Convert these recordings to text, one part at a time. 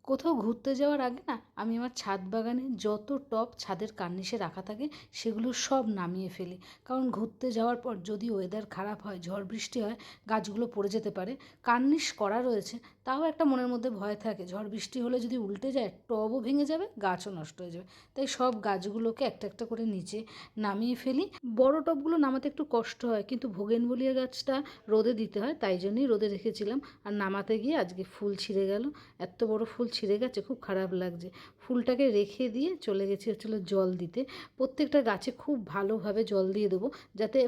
কোথাও ঘুরতে যাওয়ার আগে না আমি আমার ছাদ বাগানে যত টব ছাদের কার্নিশে রাখা থাকে সেগুলো সব নামিয়ে ফেলি। কারণ ঘুরতে যাওয়ার পর যদি ওয়েদার খারাপ হয়, ঝড় বৃষ্টি হয়, গাছগুলো পড়ে যেতে পারে। কার্নিশ করা রয়েছে, তাও একটা মনের মধ্যে ভয় থাকে, ঝড় বৃষ্টি হলে যদি উল্টে যায় টবও ভেঙে যাবে, গাছও নষ্ট হয়ে যাবে। তাই সব গাছগুলোকে একটা একটা করে নিচে নামিয়ে ফেলি। বড় টবগুলো নামাতে একটু কষ্ট হয়, কিন্তু ভোগেনভেলিয়া গাছটা রোদে দিতে হয়, তাই জন্যই রোদে রেখেছিলাম। আর নামাতে গিয়ে আজকে ফুল ছিঁড়ে গেল, এত বড় ফুল ছিঁড়ে গেছে, খুব খারাপ লাগছে। ফুলটাকে রেখে দিয়ে চলে গেছি হচ্ছিল জল দিতে। প্রত্যেকটা গাছে খুব ভালোভাবে জল দিয়ে দেবো, যাতে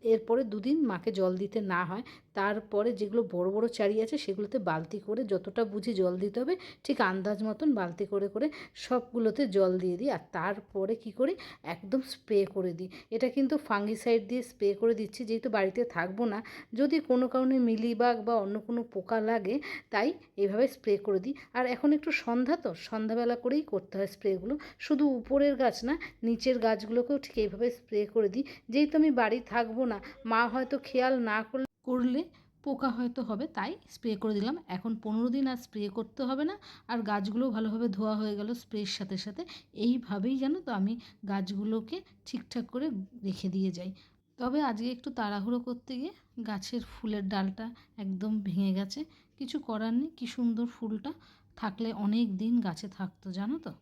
এরপরে দুদিন মাকে জল দিতে না হয়। তারপরে যেগুলো বড় বড় চারি আছে সেগুলোতে বালতি করে যতটা বুঝি জল দিতে হবে ঠিক আন্দাজ মতন বালতি করে করে সবগুলোতে জল দিয়ে দিই। আর তারপরে কি করি, একদম স্প্রে করে দিই। এটা কিন্তু ফাঙ্গিসাইড দিয়ে স্প্রে করে দিচ্ছি, যেহেতু বাড়িতে থাকবো না, যদি কোনো কারণে মিলিবাগ বা অন্য কোনো পোকা লাগে, তাই এইভাবে স্প্রে করে দিই। আর এখন একটু সন্ধ্যা তো, সন্ধ্যাবেলা করেই করতে হয় স্প্রেগুলো, শুধু উপরের গাছ না, নিচের গাছগুলোকেও ঠিক এইভাবে স্প্রে করে দিই। যেহেতু আমি বাড়ি থাকবো না, মা হয়তো খেয়াল না করলে পোকা হয়তো হবে, তাই স্প্রে করে দিলাম। এখন 15 দিন আর স্প্রে করতে হবে না, আর গাছগুলোও ভালোভাবে ধোয়া হয়ে গেল স্প্রের সাথে সাথে। এইভাবেই জানো তো আমি গাছগুলোকে ঠিকঠাক করে রেখে দিয়ে যাই। তবে আজকে একটু তাড়াহুড়ো করতে গিয়ে গাছের ফুলের ডালটা একদম ভেঙে গেছে। কিছু করার নেই, কী সুন্দর ফুলটা থাকলে অনেক দিন গাছে থাকতো জানো তো।